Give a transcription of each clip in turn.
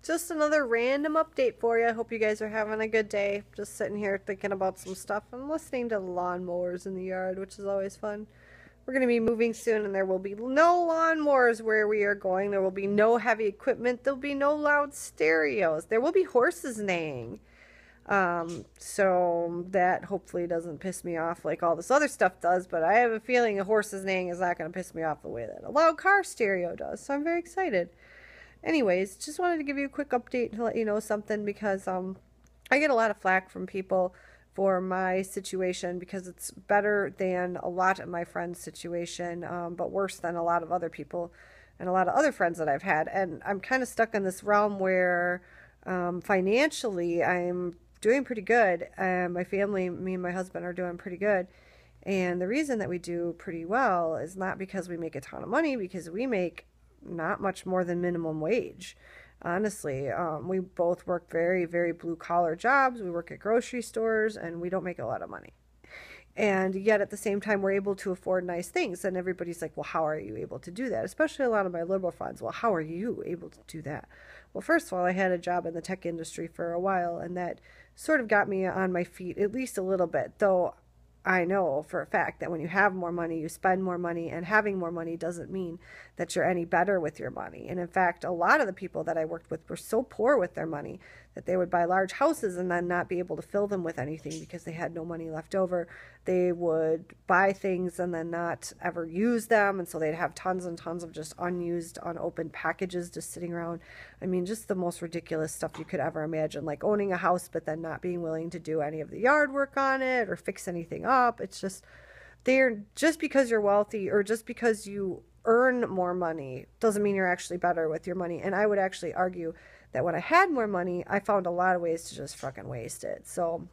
just another random update for you. I hope you guys are having a good day. Just sitting here thinking about some stuff. I'm listening to lawnmowers in the yard, which is always fun. We're going to be moving soon, and there will be no lawnmowers where we are going. There will be no heavy equipment. There will be no loud stereos. There will be horses neighing. So that hopefully doesn't piss me off like all this other stuff does, but I have a feeling a horse's neighing is not going to piss me off the way that a loud car stereo does, so I'm very excited. Anyways, just wanted to give you a quick update to let you know something, because I get a lot of flack from people for my situation, because it's better than a lot of my friends' situation, but worse than a lot of other people and a lot of other friends that I've had. And I'm kind of stuck in this realm where financially I'm doing pretty good. My family, me and my husband, are doing pretty good. And the reason that we do pretty well is not because we make a ton of money, because we make not much more than minimum wage. Honestly, we both work very, very blue collar jobs. We work at grocery stores, and we don't make a lot of money. And yet at the same time, we're able to afford nice things. And everybody's like, well, how are you able to do that? Especially a lot of my liberal friends. Well, how are you able to do that? Well, first of all, I had a job in the tech industry for a while, and that sort of got me on my feet at least a little bit. Though I know for a fact that when you have more money, you spend more money, and having more money doesn't mean that you're any better with your money. And in fact, a lot of the people that I worked with were so poor with their money that they would buy large houses and then not be able to fill them with anything because they had no money left over. They would buy things and then not ever use them, and so they'd have tons and tons of just unused, unopened packages just sitting around. I mean, just the most ridiculous stuff you could ever imagine, like owning a house but then not being willing to do any of the yard work on it or fix anything up. It's just, just because you're wealthy or just because you earn more money doesn't mean you're actually better with your money. And I would actually argue that when I had more money, I found a lot of ways to just fucking waste it. So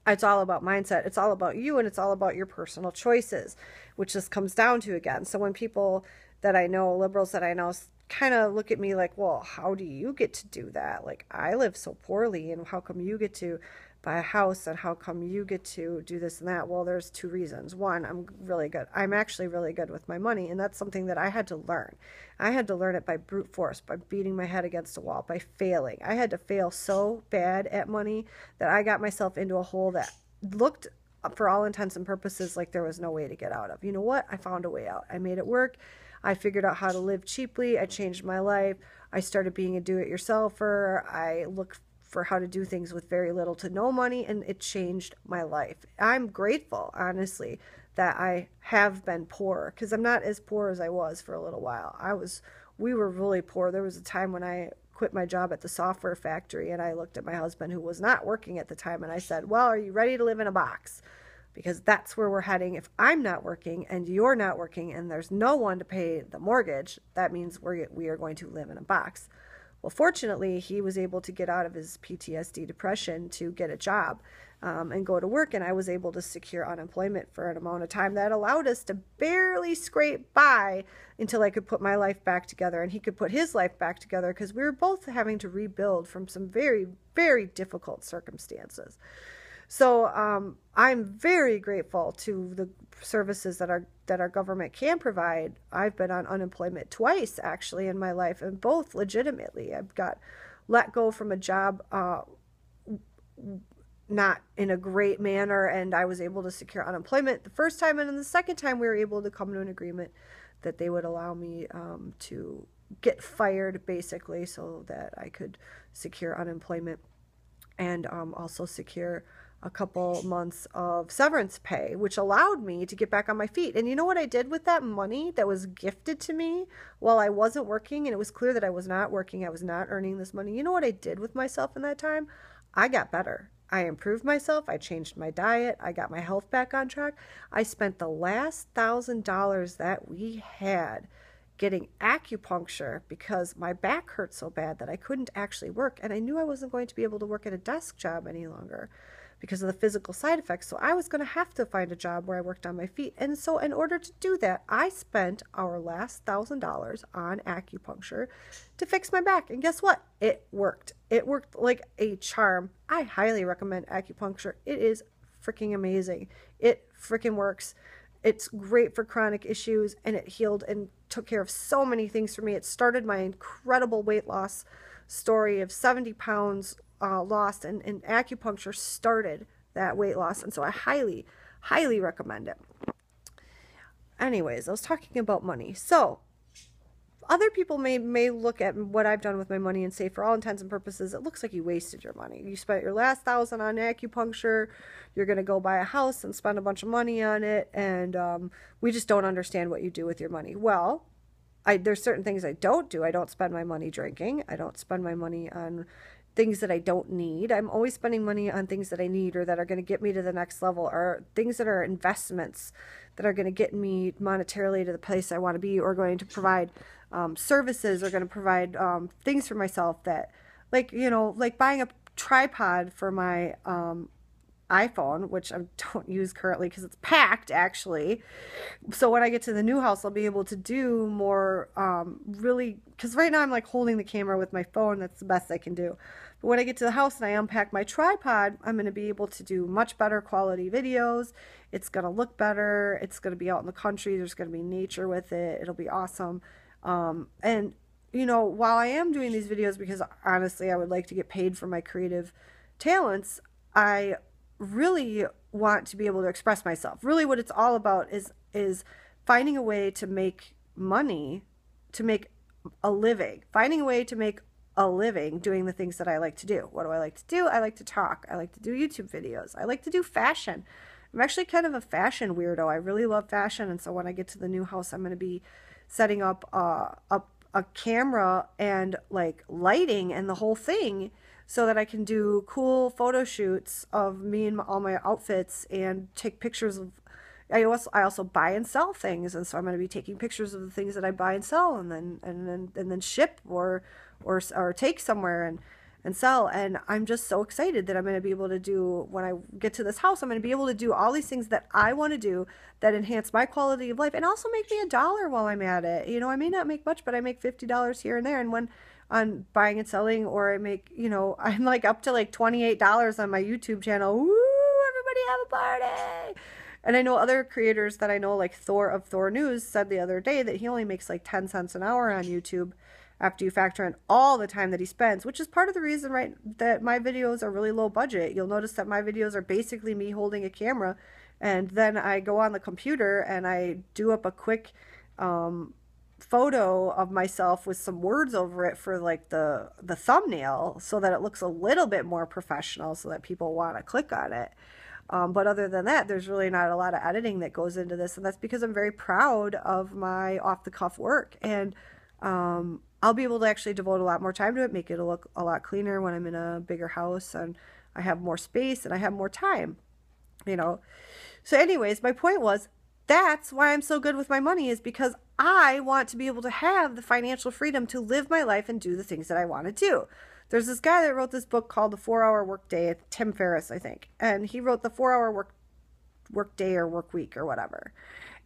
it's all about mindset. It's all about you, and it's all about your personal choices, which this comes down to again. So when people that I know, liberals that I know, kind of look at me like, well, how do you get to do that? Like, I live so poorly, and how come you get to buy a house, and how come you get to do this and that? Well, there's two reasons. One, I'm really good. I'm actually really good with my money, and that's something that I had to learn. I had to learn it by brute force, by beating my head against a wall, by failing. I had to fail so bad at money that I got myself into a hole that looked, for all intents and purposes, like there was no way to get out of. You know what? I found a way out. I made it work. I figured out how to live cheaply. I changed my life. I started being a do-it-yourselfer. I looked for how to do things with very little to no money, and it changed my life. I'm grateful, honestly, that I have been poor, because I'm not as poor as I was for a little while. We were really poor. There was a time when I quit my job at the software factory, and I looked at my husband, who was not working at the time, and I said, well, are you ready to live in a box? Because that's where we're heading. If I'm not working and you're not working and there's no one to pay the mortgage, that means we are going to live in a box. Well, fortunately, he was able to get out of his PTSD depression to get a job and go to work, and I was able to secure unemployment for an amount of time that allowed us to barely scrape by until I could put my life back together and he could put his life back together, because we were both having to rebuild from some very, very difficult circumstances. So I'm very grateful to the services that our government can provide. I've been on unemployment twice, actually, in my life, and both legitimately. I've got let go from a job not in a great manner, and I was able to secure unemployment the first time, and then the second time we were able to come to an agreement that they would allow me to get fired, basically, so that I could secure unemployment and also secure a couple months of severance pay, which allowed me to get back on my feet. And you know what I did with that money that was gifted to me while I wasn't working, and it was clear that I was not working, I was not earning this money? You know what I did with myself in that time? I got better. I improved myself. I changed my diet. I got my health back on track. I spent the last $1,000 that we had getting acupuncture because my back hurt so bad that I couldn't actually work, and I knew I wasn't going to be able to work at a desk job any longer because of the physical side effects. So I was going to have to find a job where I worked on my feet. And so in order to do that, I spent our last $1,000 on acupuncture to fix my back. And guess what? It worked. It worked like a charm. I highly recommend acupuncture. It is freaking amazing. It freaking works. It's great for chronic issues, and it healed and took care of so many things for me. It started my incredible weight loss story of 70 pounds lost, and acupuncture started that weight loss. And so I highly, highly recommend it. Anyways, I was talking about money. So other people may look at what I've done with my money and say, for all intents and purposes, it looks like you wasted your money. You spent your last $1,000 on acupuncture. You're going to go buy a house and spend a bunch of money on it. And we just don't understand what you do with your money. Well, there's certain things I don't do. I don't spend my money drinking. I don't spend my money on things that I don't need. I'm always spending money on things that I need or that are going to get me to the next level, or things that are investments that are going to get me monetarily to the place I want to be, or going to provide services, or going to provide things for myself that, like, you know, like buying a tripod for my iPhone, which I don't use currently because it's packed, actually. So when I get to the new house, I'll be able to do more really, because right now I'm like holding the camera with my phone. That's the best I can do. But when I get to the house and I unpack my tripod, I'm going to be able to do much better quality videos. It's going to look better. It's going to be out in the country. There's going to be nature with it. It'll be awesome. And you know, while I am doing these videos, because honestly I would like to get paid for my creative talents, I really want to be able to express myself. Really what it's all about is finding a way to make money, to make a living, finding a way to make a living doing the things that I like to do. What do I like to do? I like to talk. I like to do YouTube videos. I like to do fashion. I'm actually kind of a fashion weirdo. I really love fashion, and so when I get to the new house, I'm going to be setting up a camera and like lighting and the whole thing, so that I can do cool photo shoots of me and all my outfits and take pictures of. I also buy and sell things, and so I'm going to be taking pictures of the things that I buy and sell, and then ship or take somewhere and sell. And I'm just so excited that I'm going to be able to do, when I get to this house, I'm going to be able to do all these things that I want to do that enhance my quality of life and also make me $1 while I'm at it. You know, I may not make much, but I make $50 here and there. And when on buying and selling, or I make, you know, I'm like up to like $28 on my YouTube channel. Woo, everybody have a party. And I know other creators that I know, like Thor of Thor News, said the other day that he only makes like 10 cents an hour on YouTube after you factor in all the time that he spends, which is part of the reason, right, that my videos are really low budget. You'll notice that my videos are basically me holding a camera, and then I go on the computer and I do up a quick photo of myself with some words over it for like the thumbnail, so that it looks a little bit more professional, so that people want to click on it. But other than that, there's really not a lot of editing that goes into this, and that's because I'm very proud of my off-the-cuff work. And I'll be able to actually devote a lot more time to it, make it look a lot cleaner when I'm in a bigger house and I have more space and I have more time, you know. So anyways, my point was, that's why I'm so good with my money, is because I want to be able to have the financial freedom to live my life and do the things that I want to do. There's this guy that wrote this book called The 4-Hour Workday, Tim Ferriss, I think. And he wrote the 4-Hour Work Day or Work Week or whatever.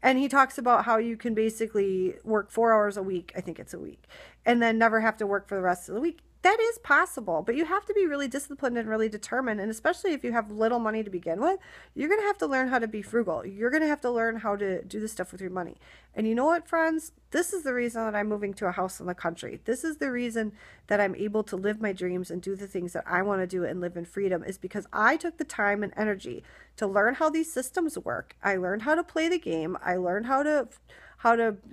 And he talks about how you can basically work 4 hours a week, I think it's a week, and then never have to work for the rest of the week. That is possible, but you have to be really disciplined and really determined. And especially if you have little money to begin with, you're going to have to learn how to be frugal. You're going to have to learn how to do this stuff with your money. And you know what, friends? This is the reason that I'm moving to a house in the country. This is the reason that I'm able to live my dreams and do the things that I want to do and live in freedom, is because I took the time and energy to learn how these systems work. I learned how to play the game. I learned how to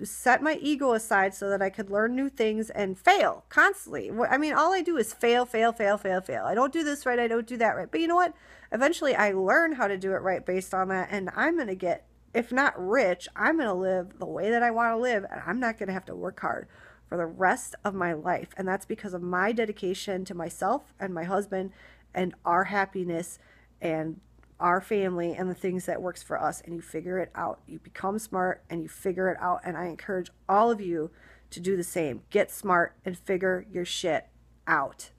set my ego aside so that I could learn new things and fail constantly. I mean, all I do is fail, fail, fail, fail, fail. I don't do this right. I don't do that right. But you know what? Eventually I learn how to do it right based on that. And I'm going to get, if not rich, I'm going to live the way that I want to live. And I'm not going to have to work hard for the rest of my life. And that's because of my dedication to myself and my husband and our happiness and our family and the things that works for us. And you figure it out. You become smart and you figure it out. And I encourage all of you to do the same. Get smart and figure your shit out.